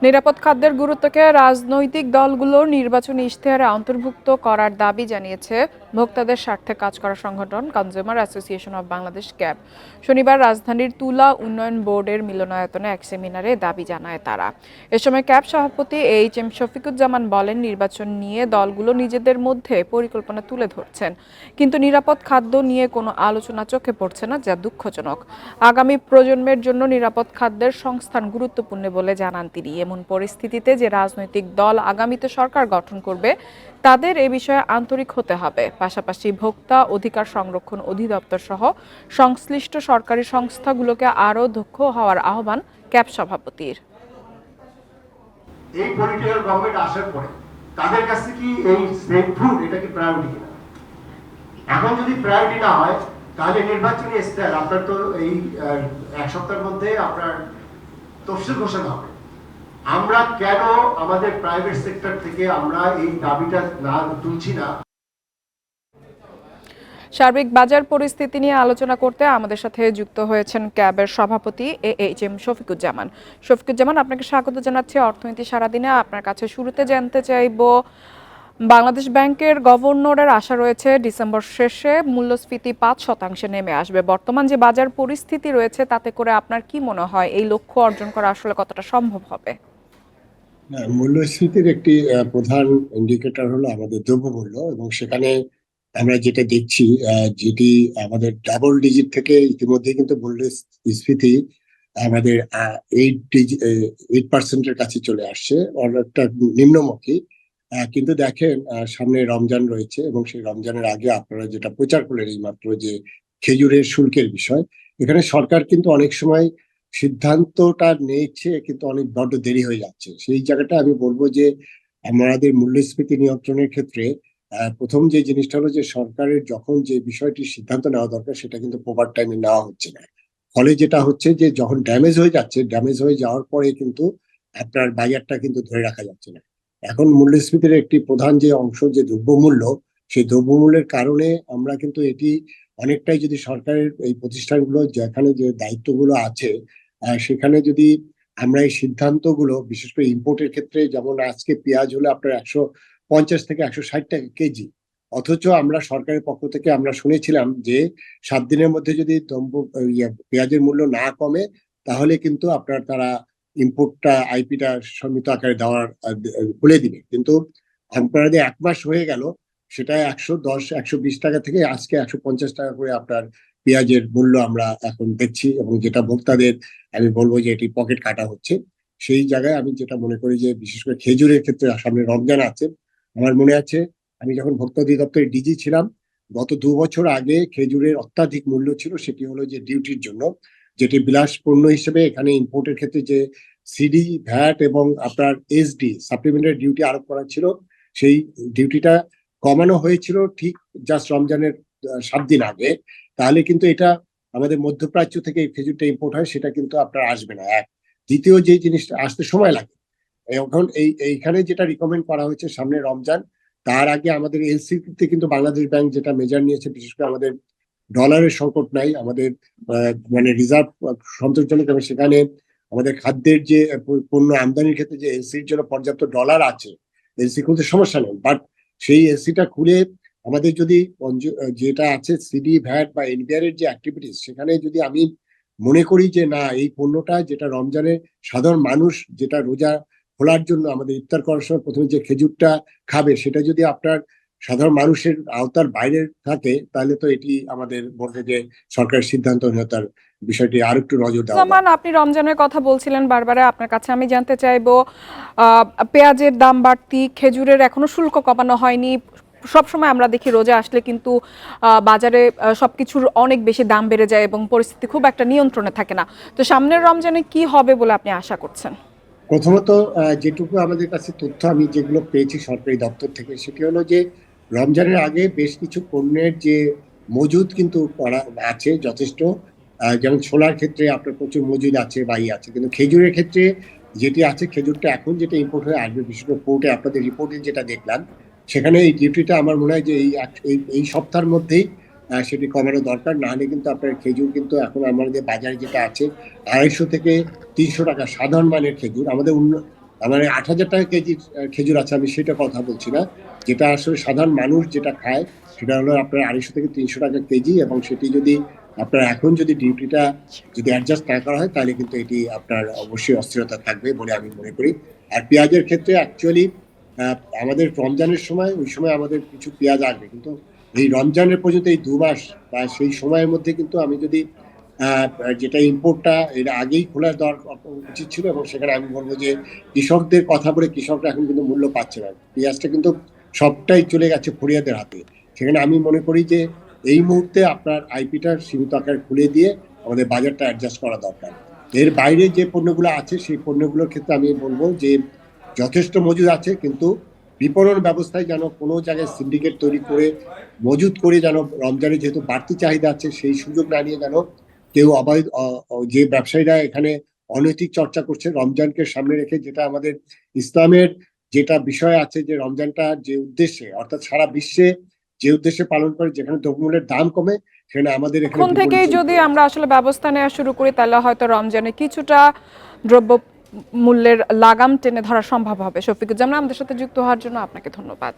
নিরাপদ খাদ্যের গুরুত্বকে রাজনৈতিক দলগুলোর নির্বাচনী ইশতেহারে অন্তর্ভুক্ত করার দাবি জানিয়েছে ভোক্তাদের স্বার্থে কাজ করা সংগঠন consumer association of Bangladesh cab. শনিবার রাজধানীর তুলা উন্নয়ন বোর্ডের মিলনায়তনে এক সেমিনারে দাবি জানায় তারা। এ সময় ক্যাব সভাপতি এইচ.এম. শফিকুজ্জামান বলেন, নির্বাচন নিয়ে দলগুলো নিজেদের মধ্যে পরিকল্পনা তুলে ধরছেন, কিন্তু নিরাপদ খাদ্য নিয়ে কোনো আলোচনা চোখে পড়ছে না, যা দুঃখজনক। আগামী প্রজন্মের জন্য নিরাপদ খাদ্যের সংস্থান গুরুত্বপূর্ণ বলে জানান তিনি। এমন পরিস্থিতিতে যে রাজনৈতিক দল আগামীতে সরকার গঠন করবে তাদের এ বিষয়ে আন্তরিক হতে হবে। পাশাপাশি ভোক্তা অধিকার সংরক্ষণ অধিদপ্তর সহ সংশ্লিষ্ট সরকারি সংস্থাগুলোকে আরও দক্ষ হওয়ার আহ্বান ক্যাব সভাপতির। এই পলিটিক্যাল গভর্নমেন্ট আসার পরে তাদের কাছে কি এই সেফ ফুড এটা কি প্রায়োরিটি কিনা? এখন যদি প্রায়োরিটি না হয় তাহলে নির্বাচনী ইশতেহার আপনার তো এই এক সপ্তাহের মধ্যে আপনার তফসিল ঘোষণা হবে। আমরা কেন আমাদের প্রাইভেট সেক্টর থেকে আমরা এই দাবিটা না তুলছি না? সার্বিক বাজার পরিস্থিতি নিয়ে আলোচনা করতে আমাদের সাথে যুক্ত হয়েছেন ক্যাবের সভাপতি এইচ.এম. শফিকুজ্জামান। শফিকুজ্জামান, আপনাকে স্বাগত জানাচ্ছি অর্থনীতি সারাদিনে। আপনার কাছে শুরুতে জানতে চাইব, বাংলাদেশ ব্যাংকের গভর্নরের আশা রয়েছে ডিসেম্বর শেষে মূল্যস্ফীতি 5% নেমে আসবে। বর্তমান যে বাজার পরিস্থিতি রয়েছে তাতে করে আপনার কি মনে হয় এই লক্ষ্য অর্জন করা আসলে কতটা সম্ভব হবে? মূল্যস্ফীতির একটি প্রধান ইন্ডিকেটর হলো আমাদের দ্রব্যমূল্য, এবং সেখানে আমরা যেটা দেখছি, যেটি আমাদের ডাবল ডিজিট থেকে ইতিমধ্যে কিন্তু মূল্যস্ফীতি আমাদের 8% কাছে চলে আসছে, অনেকটা নিম্নমুখী। কিন্তু দেখেন, সামনে রমজান রয়েছে, এবং সেই রমজানের আগে আপনারা যেটা প্রচার করলেন এই মাত্র, যে খেজুরের শুল্কের বিষয়, এখানে সরকার কিন্তু অনেক সময় সিদ্ধান্তটা নিচ্ছে, কিন্তু অনেক বড্ড দেরি হয়ে যাচ্ছে। সেই জায়গাটা আমি বলবো যে আমাদের মূল্যস্ফীতি নিয়ন্ত্রণের ক্ষেত্রে প্রথম যে জিনিসটা হলো যে সরকারের যখন যে বিষয়টি সিদ্ধান্ত নেওয়া দরকার সেটা কিন্তু প্রপার টাইমে নেওয়া হচ্ছে না। ফলে যেটা হচ্ছে যে যখন ড্যামেজ হয়ে যাচ্ছে, ড্যামেজ হয়ে যাওয়ার পরে কিন্তু আপনার বাজারটা কিন্তু ধরে রাখা যাচ্ছে না। এখন মূল্যস্ফীতির একটি প্রধান যে অংশ, যে দ্রব্যমূল্য, সেই দ্রব্যমূল্যের কারণে আমরা কিন্তু এটি অনেকটাই, যদি সরকারের এই প্রতিষ্ঠানগুলো যেখানে যে দায়িত্বগুলো আছে, সেখানে যদি আমরা এই সিদ্ধান্তগুলো, বিশেষ করে ইম্পোর্টের ক্ষেত্রে, যেমন আজকে পেঁয়াজ হলো আপনার 150 থেকে 160 টাকা কেজি, অথচ আমরা সরকারের পক্ষ থেকে আমরা শুনেছিলাম যে 7 দিনের মধ্যে যদি পেঁয়াজের মূল্য না কমে তাহলে কিন্তু আপনার তারা ইম্পোর্টটা, আইপিটা সীমিত আকারে দেওয়ার খুলে দিবে। কিন্তু আপনাদের 1 মাস হয়ে গেল, সেটা 110 120 টাকা থেকে আজকে 150 টাকা করে আপনার পেঁয়াজের মূল্য আমরা এখন দেখছি, এবং যেটা ভোক্তাদের আমি বলবো যে এটি পকেট কাটা হচ্ছে। সেই জায়গায় আমি যেটা মনে করি যে বিশেষ করে খেজুরের ক্ষেত্রে, সামনে রমজান আছে, আমার মনে আছে আমি যখন ভোক্তা অধিদপ্তরের ডিজি ছিলাম, গত 2 বছর আগে খেজুরের অত্যাধিক মূল্য ছিল, সেটি হলো যে ডিউটির জন্য, যেটি বিলাস পণ্য হিসেবে এখানে ইম্পোর্টের ক্ষেত্রে যে সিডি, ভ্যাট এবং আপনার এসডি সাপ্লিমেন্টারি ডিউটি আরোপ করা ছিল, সেই ডিউটিটা কমানো হয়েছিল ঠিক জাস্ট রমজানের 7 দিন আগে। তাহলে কিন্তু এটা আমাদের মধ্যপ্রাচ্য থেকে খেজুরটা ইম্পোর্ট হয়, সেটা কিন্তু আপনার আসবে না। এক, দ্বিতীয় যে জিনিসটা আসতে সময় লাগে, এখন এইখানে যেটা রিকমেন্ড করা হয়েছে সামনে রমজান, তার আগে আমাদের এলসিতে কিন্তু বাংলাদেশ ব্যাংক যেটা মেজার নিয়েছে, বিশেষ করে আমাদের ডলারের সংকট নাই, আমাদের মানে রিজার্ভ সন্তোষজনক, এবং সেখানে আমাদের খাদ্যের যে পণ্য আমদানির ক্ষেত্রে যে এলসির জন্য পর্যাপ্ত ডলার আছে, এলসি খুলতে সমস্যা নেই। বাট সেই এলসিটা খুলে আমাদের যদি যেটা আছে সিডি, ভ্যাট বা এনবিআর এর যে অ্যাক্টিভিটিস, সেখানে যদি আমি মনে করি যে না, এই পণ্যটা যেটা রমজানে সাধারণ মানুষ যেটা রোজা খোলার জন্য আমাদের ইফতার করার সময় প্রথমে যে খেজুরটা খাবে, সেটা যদি আপনার সাধারণ মানুষের আওতার বাইরে থাকে, তাহলে তো এটি আমাদের বলতে যে সরকারের সিদ্ধান্তহীনতার বিষয়টি আর একটু নজর দেওয়া জামান, দরকার। আপনি রমজানের কথা বলছিলেন বারবার, আপনার কাছে আমি জানতে চাইবো, পেঁয়াজের দাম বাড়তি, খেজুরের এখনো শুল্ক কমানো হয়নি। সবসময় আমরা দেখি রোজা আসলে কিন্তু বাজারে সবকিছুর অনেক বেশি দাম বেড়ে যায় এবং পরিস্থিতি খুব একটা নিয়ন্ত্রণে থাকে না। তো সামনের রমজানে কি হবে বলে আপনি আশা করছেন? প্রথমত, যেটুকু আমাদের কাছে তথ্য আমি যেগুলো পেয়েছি সরকারি দপ্তর থেকে, সেটি হলো যে রমজানের আগে বেশ কিছু পণ্যের যে মজুদ কিন্তু করা আছে যথেষ্ট। যেমন ছোলার ক্ষেত্রে আপনার প্রচুর মজুদ আছে বা আছে, কিন্তু খেজুরের ক্ষেত্রে যেটি আছে, খেজুরটা এখন যেটা ইম্পোর্ট হয়ে আসবে, বিশেষ করে পোর্টে আপনাদের রিপোর্টে যেটা দেখলাম, সেখানে এই ডিউটিটা আমার মনে হয় যে এই সপ্তাহের মধ্যেই সেটি কমানো দরকার। না হলে কিন্তু আপনার খেজুর কিন্তু এখন আমাদের বাজারে যেটা আছে 250 থেকে 300 টাকা সাধারণ মানের খেজুর, আমাদের মানে 8,000 টাকা কেজি খেজুর আছে, আমি সেটা কথা বলছি না। যেটা আসলে সাধারণ মানুষ যেটা খায় সেটা হলো আপনার 250 থেকে 300 টাকা কেজি, এবং সেটি যদি আপনার এখন যদি ডিউটিটা যদি অ্যাডজাস্ট না করা হয় তাহলে কিন্তু এটি আপনার অবশ্যই অস্থিরতা থাকবে বলে আমি মনে করি। আর পেঁয়াজের ক্ষেত্রে অ্যাকচুয়ালি আমাদের রমজানের সময় ওই সময় আমাদের কিছু পেঁয়াজ আসবে, কিন্তু এই রমজানের পর্যন্ত এই 2 মাস বা সেই সময়ের মধ্যে কিন্তু আমি যদি আহ, যেটা ইম্পোর্টটা এর আগেই খোলার দরকার উচিত ছিল, এবং সেখানে আমি বলবো যে কৃষকদের কথা বলে কৃষকরা এখন কিন্তু মূল্য পাচ্ছে না, পেঁয়াজটা কিন্তু সবটাই চলে গেছে ফরিয়াদের হাতে। সেখানে আমি মনে করি যে এই মুহূর্তে আপনার আইপিটা সীমিত আকারে খুলে দিয়ে আমাদের বাজারটা অ্যাডজাস্ট করা দরকার। এর বাইরে যে পণ্যগুলো আছে সেই পণ্যগুলোর ক্ষেত্রে আমি বলবো যে যথেষ্ট মজুদ আছে, কিন্তু বিপণন ব্যবস্থায় যেন কোনো জায়গায় সিন্ডিকেট তৈরি করে মজুদ করে যেন রমজানে যেহেতু বাড়তি চাহিদা আছে সেই সুযোগ না নিয়ে যেন কেউ অবৈধ যে ব্যবসায়ীরা এখানে অনৈতিক চর্চা করছে রমজানকে সামনে রেখে, যেটা আমাদের ইসলামের যেটা বিষয় আছে যে রমজানটা যে উদ্দেশ্যে অর্থাৎ সারা বিশ্বে যে উদ্দেশ্যে পালন করে, যেখানে দ্রব্যমূল্যের দাম কমে, সেখানে আমাদের এখানে এখন থেকেই বিপরীত যদি আমরা আসলে ব্যবস্থা নেওয়া শুরু করি তাহলে হয়তো রমজানে কিছুটা দ্রব্য মূল্যের লাগাম টেনে ধরা সম্ভব হবে। শফিকুজ্জামান আমাদের সাথে যুক্ত হওয়ার জন্য আপনাকে ধন্যবাদ।